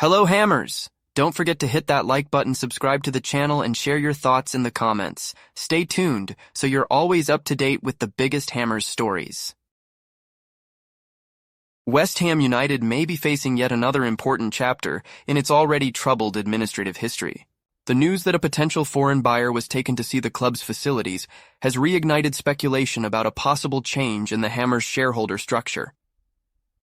Hello, Hammers! Don't forget to hit that like button, subscribe to the channel, and share your thoughts in the comments. Stay tuned so you're always up to date with the biggest Hammers stories. West Ham United may be facing yet another important chapter in its already troubled administrative history. The news that a potential foreign buyer was taken to see the club's facilities has reignited speculation about a possible change in the Hammers' shareholder structure.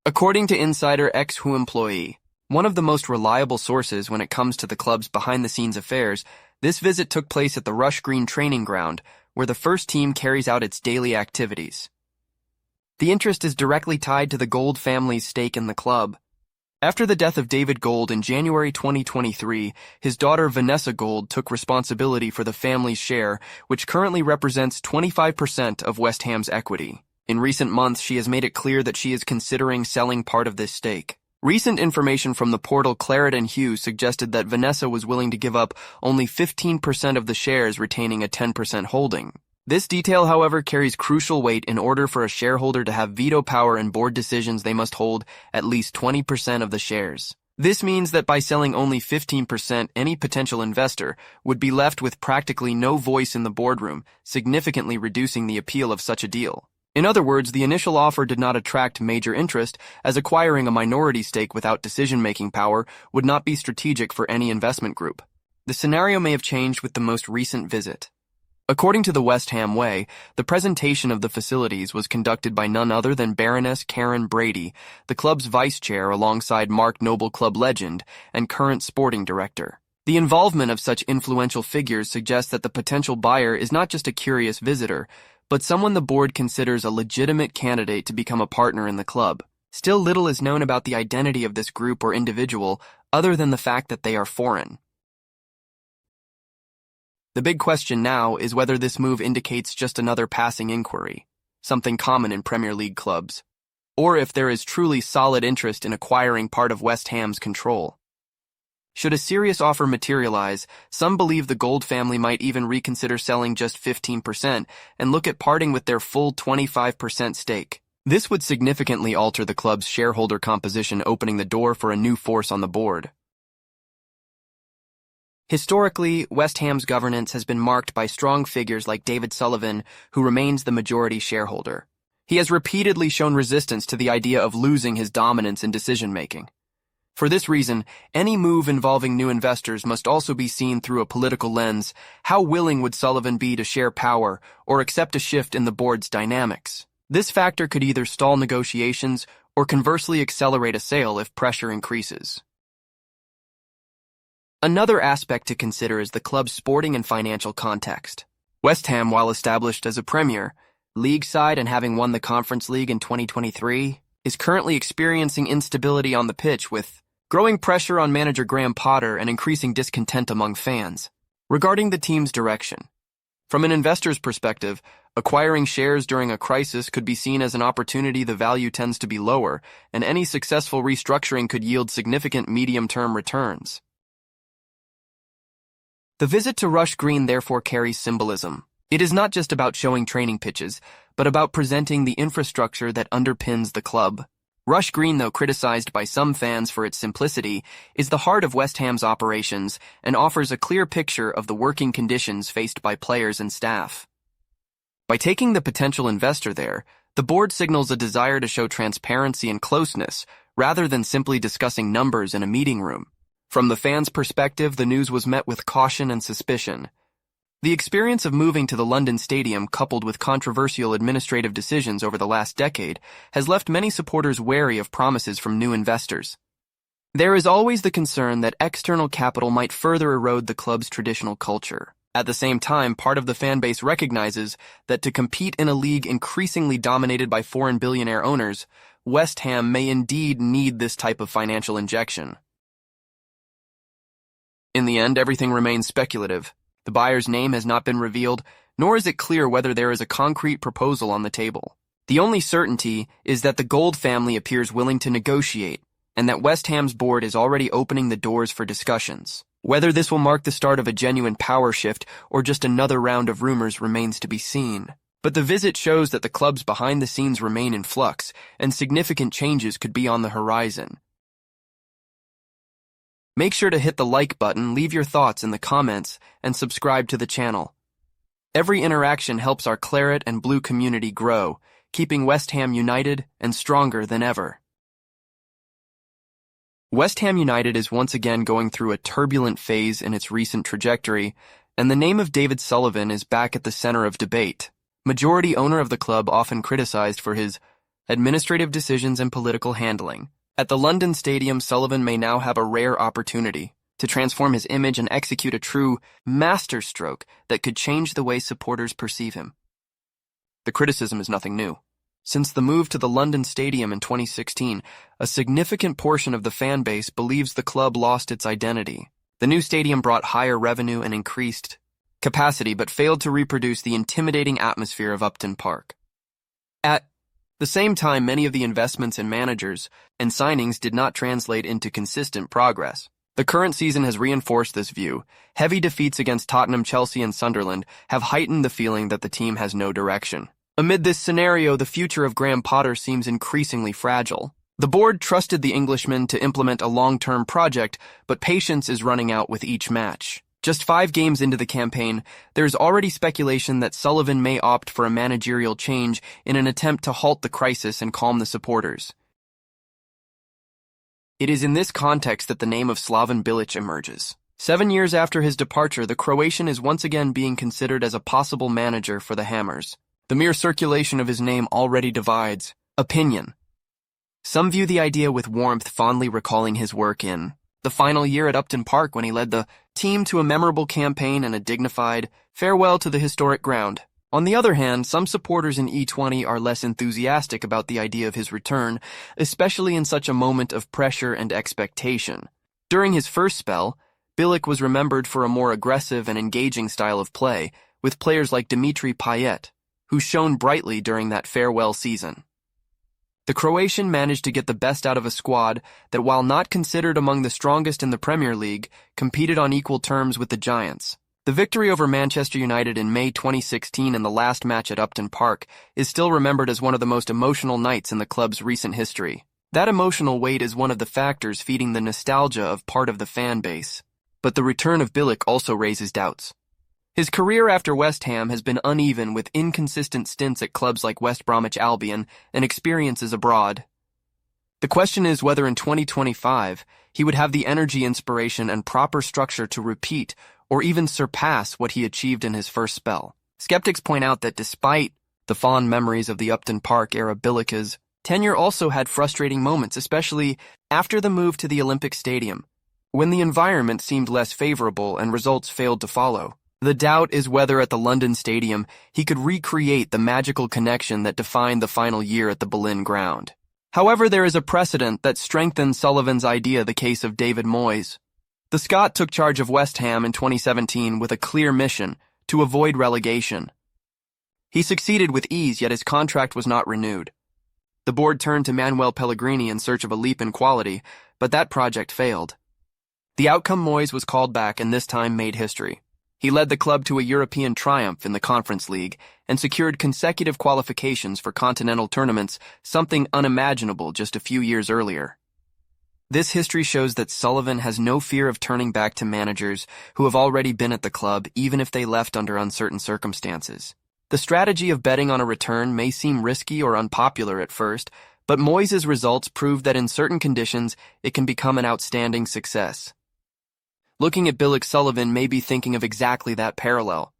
According to insider ex-WHO employee, one of the most reliable sources when it comes to the club's behind-the-scenes affairs, this visit took place at the Rush Green training ground, where the first team carries out its daily activities. The interest is directly tied to the Gold family's stake in the club. After the death of David Gold in January 2023, his daughter Vanessa Gold took responsibility for the family's share, which currently represents 25% of West Ham's equity. In recent months, she has made it clear that she is considering selling part of this stake. Recent information from the portal Claret and Hugh suggested that Vanessa was willing to give up only 15% of the shares, retaining a 10% holding. This detail, however, carries crucial weight. In order for a shareholder to have veto power in board decisions, they must hold at least 20% of the shares. This means that by selling only 15%, any potential investor would be left with practically no voice in the boardroom, significantly reducing the appeal of such a deal. In other words, the initial offer did not attract major interest, as acquiring a minority stake without decision-making power would not be strategic for any investment group. The scenario may have changed with the most recent visit. According to the West Ham Way, the presentation of the facilities was conducted by none other than Baroness Karen Brady, the club's vice chair, alongside Mark Noble, club legend and current sporting director. The involvement of such influential figures suggests that the potential buyer is not just a curious visitor, but someone the board considers a legitimate candidate to become a partner in the club. Still, little is known about the identity of this group or individual, other than the fact that they are foreign. The big question now is whether this move indicates just another passing inquiry, something common in Premier League clubs, or if there is truly solid interest in acquiring part of West Ham's control. Should a serious offer materialize, some believe the Gold family might even reconsider selling just 15% and look at parting with their full 25% stake. This would significantly alter the club's shareholder composition, opening the door for a new force on the board. Historically, West Ham's governance has been marked by strong figures like David Sullivan, who remains the majority shareholder. He has repeatedly shown resistance to the idea of losing his dominance in decision-making. For this reason, any move involving new investors must also be seen through a political lens. How willing would Sullivan be to share power or accept a shift in the board's dynamics? This factor could either stall negotiations or conversely accelerate a sale if pressure increases. Another aspect to consider is the club's sporting and financial context. West Ham, while established as a Premier League side and having won the Conference League in 2023, is currently experiencing instability on the pitch, with growing pressure on manager Graham Potter and increasing discontent among fans regarding the team's direction. From an investor's perspective, acquiring shares during a crisis could be seen as an opportunity. The value tends to be lower, and any successful restructuring could yield significant medium-term returns. The visit to Rush Green therefore carries symbolism. It is not just about showing training pitches, but about presenting the infrastructure that underpins the club. Rush Green, though criticized by some fans for its simplicity, is the heart of West Ham's operations and offers a clear picture of the working conditions faced by players and staff. By taking the potential investor there, the board signals a desire to show transparency and closeness, rather than simply discussing numbers in a meeting room. From the fans' perspective, the news was met with caution and suspicion. The experience of moving to the London Stadium, coupled with controversial administrative decisions over the last decade, has left many supporters wary of promises from new investors. There is always the concern that external capital might further erode the club's traditional culture. At the same time, part of the fan base recognizes that to compete in a league increasingly dominated by foreign billionaire owners, West Ham may indeed need this type of financial injection. In the end, everything remains speculative. The buyer's name has not been revealed, nor is it clear whether there is a concrete proposal on the table. The only certainty is that the Gold family appears willing to negotiate, and that West Ham's board is already opening the doors for discussions. Whether this will mark the start of a genuine power shift or just another round of rumors remains to be seen. But the visit shows that the club's behind the scenes remain in flux, and significant changes could be on the horizon. Make sure to hit the like button, leave your thoughts in the comments, and subscribe to the channel. Every interaction helps our claret and blue community grow, keeping West Ham united and stronger than ever. West Ham United is once again going through a turbulent phase in its recent trajectory, and the name of David Sullivan is back at the center of debate. Majority owner of the club often criticized for his administrative decisions and political handling. At the London Stadium, Sullivan may now have a rare opportunity to transform his image and execute a true masterstroke that could change the way supporters perceive him. The criticism is nothing new. Since the move to the London Stadium in 2016, a significant portion of the fan base believes the club lost its identity. The new stadium brought higher revenue and increased capacity, but failed to reproduce the intimidating atmosphere of Upton Park. At the same time, many of the investments in managers and signings did not translate into consistent progress. The current season has reinforced this view. Heavy defeats against Tottenham, Chelsea, and Sunderland have heightened the feeling that the team has no direction. Amid this scenario, the future of Graham Potter seems increasingly fragile. The board trusted the Englishman to implement a long-term project, but patience is running out with each match. Just 5 games into the campaign, there's already speculation that Sullivan may opt for a managerial change in an attempt to halt the crisis and calm the supporters. It is in this context that the name of Slaven Bilic emerges. 7 years after his departure, the Croatian is once again being considered as a possible manager for the Hammers. The mere circulation of his name already divides opinion. Some view the idea with warmth, fondly recalling his work in the final year at Upton Park when he led the team to a memorable campaign and a dignified farewell to the historic ground. On the other hand, some supporters in E20 are less enthusiastic about the idea of his return, especially in such a moment of pressure and expectation. During his first spell, Bilic was remembered for a more aggressive and engaging style of play, with players like Dimitri Payet, who shone brightly during that farewell season. The Croatian managed to get the best out of a squad that, while not considered among the strongest in the Premier League, competed on equal terms with the Giants. The victory over Manchester United in May 2016 in the last match at Upton Park is still remembered as one of the most emotional nights in the club's recent history. That emotional weight is one of the factors feeding the nostalgia of part of the fan base. But the return of Bilic also raises doubts. His career after West Ham has been uneven, with inconsistent stints at clubs like West Bromwich Albion and experiences abroad. The question is whether in 2025 he would have the energy, inspiration, and proper structure to repeat or even surpass what he achieved in his first spell. Skeptics point out that despite the fond memories of the Upton Park era, Bilic's tenure also had frustrating moments, especially after the move to the Olympic Stadium, when the environment seemed less favorable and results failed to follow. The doubt is whether at the London Stadium he could recreate the magical connection that defined the final year at the Boleyn ground. However, there is a precedent that strengthens Sullivan's idea, the case of David Moyes. The Scot took charge of West Ham in 2017 with a clear mission to avoid relegation. He succeeded with ease, yet his contract was not renewed. The board turned to Manuel Pellegrini in search of a leap in quality, but that project failed. The outcome: Moyes was called back and this time made history. He led the club to a European triumph in the Conference League and secured consecutive qualifications for continental tournaments, something unimaginable just a few years earlier. This history shows that Sullivan has no fear of turning back to managers who have already been at the club, even if they left under uncertain circumstances. The strategy of betting on a return may seem risky or unpopular at first, but Moyes' results prove that in certain conditions it can become an outstanding success. Looking at Bilic, Sullivan may be thinking of exactly that parallel.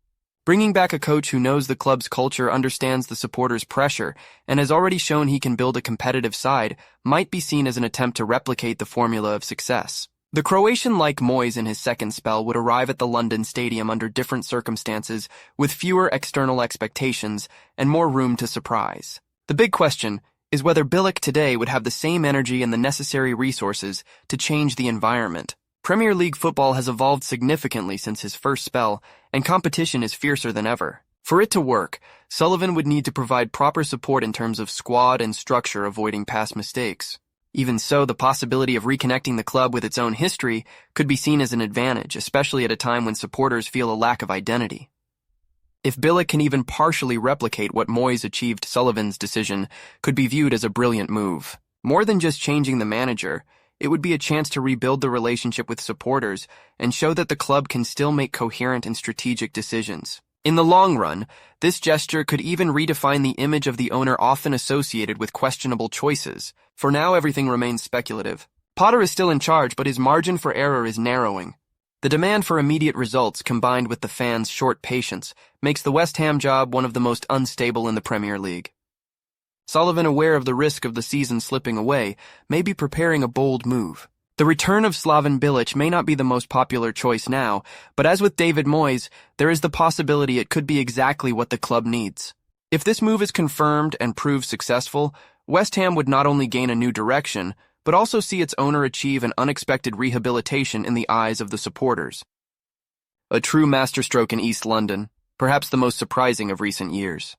Bringing back a coach who knows the club's culture, understands the supporters' pressure, and has already shown he can build a competitive side might be seen as an attempt to replicate the formula of success. The Croatian, like Moyes in his second spell, would arrive at the London Stadium under different circumstances, with fewer external expectations and more room to surprise. The big question is whether Bilic today would have the same energy and the necessary resources to change the environment. Premier League football has evolved significantly since his first spell, and competition is fiercer than ever. For it to work, Sullivan would need to provide proper support in terms of squad and structure, avoiding past mistakes. Even so, the possibility of reconnecting the club with its own history could be seen as an advantage, especially at a time when supporters feel a lack of identity. If Bilic can even partially replicate what Moyes achieved, Sullivan's decision could be viewed as a brilliant move. More than just changing the manager, It would be a chance to rebuild the relationship with supporters and show that the club can still make coherent and strategic decisions. In the long run, this gesture could even redefine the image of the owner often associated with questionable choices. For now, everything remains speculative. Potter is still in charge, but his margin for error is narrowing. The demand for immediate results, combined with the fans' short patience, makes the West Ham job one of the most unstable in the Premier League. Sullivan, aware of the risk of the season slipping away, may be preparing a bold move. The return of Slaven Bilic may not be the most popular choice now, but as with David Moyes, there is the possibility it could be exactly what the club needs. If this move is confirmed and proves successful, West Ham would not only gain a new direction, but also see its owner achieve an unexpected rehabilitation in the eyes of the supporters. A true masterstroke in East London, perhaps the most surprising of recent years.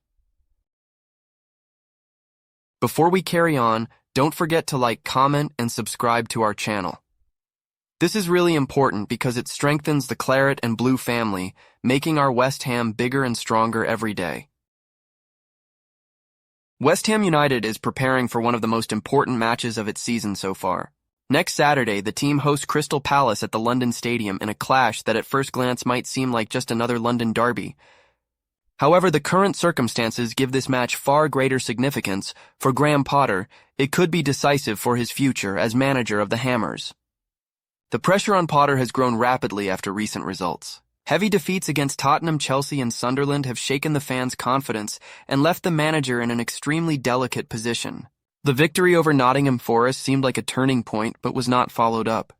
Before we carry on, don't forget to like, comment, and subscribe to our channel. This is really important because it strengthens the Claret and Blue family, making our West Ham bigger and stronger every day. West Ham United is preparing for one of the most important matches of its season so far. Next Saturday, the team hosts Crystal Palace at the London Stadium in a clash that at first glance might seem like just another London derby. However, the current circumstances give this match far greater significance. For Graham Potter, it could be decisive for his future as manager of the Hammers. The pressure on Potter has grown rapidly after recent results. Heavy defeats against Tottenham, Chelsea, and Sunderland have shaken the fans' confidence and left the manager in an extremely delicate position. The victory over Nottingham Forest seemed like a turning point but was not followed up.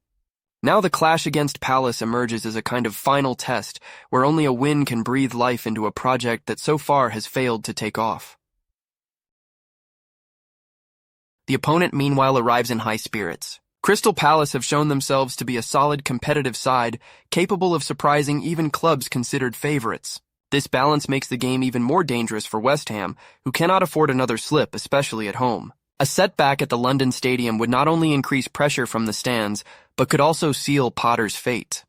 Now the clash against Palace emerges as a kind of final test where only a win can breathe life into a project that so far has failed to take off. The opponent meanwhile arrives in high spirits. Crystal Palace have shown themselves to be a solid competitive side, capable of surprising even clubs considered favorites. This balance makes the game even more dangerous for West Ham, who cannot afford another slip, especially at home. A setback at the London Stadium would not only increase pressure from the stands, but could also seal Potter's fate.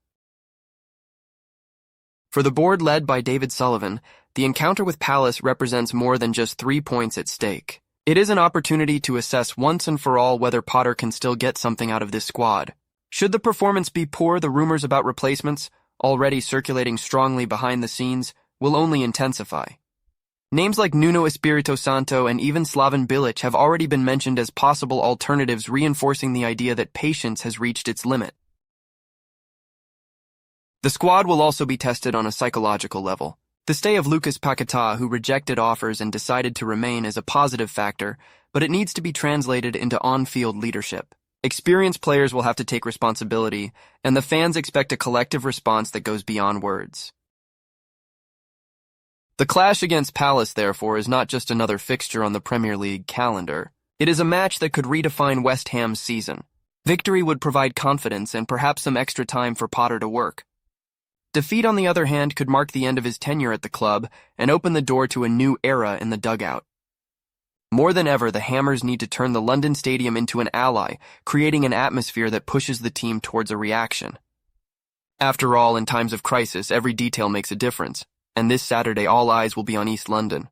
For the board led by David Sullivan, the encounter with Palace represents more than just 3 points at stake. It is an opportunity to assess once and for all whether Potter can still get something out of this squad. Should the performance be poor, the rumors about replacements, already circulating strongly behind the scenes, will only intensify. Names like Nuno Espirito Santo and even Slaven Bilic have already been mentioned as possible alternatives, reinforcing the idea that patience has reached its limit. The squad will also be tested on a psychological level. The stay of Lucas Paquetá, who rejected offers and decided to remain, is a positive factor, but it needs to be translated into on-field leadership. Experienced players will have to take responsibility, and the fans expect a collective response that goes beyond words. The clash against Palace, therefore, is not just another fixture on the Premier League calendar. It is a match that could redefine West Ham's season. Victory would provide confidence and perhaps some extra time for Potter to work. Defeat, on the other hand, could mark the end of his tenure at the club and open the door to a new era in the dugout. More than ever, the Hammers need to turn the London Stadium into an ally, creating an atmosphere that pushes the team towards a reaction. After all, in times of crisis, every detail makes a difference. And this Saturday, all eyes will be on East London.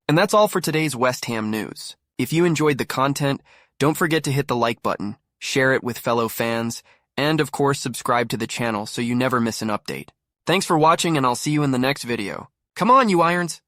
And that's all for today's West Ham news. If you enjoyed the content, don't forget to hit the like button, share it with fellow fans, and of course subscribe to the channel so you never miss an update. Thanks for watching, and I'll see you in the next video. Come on, you Irons!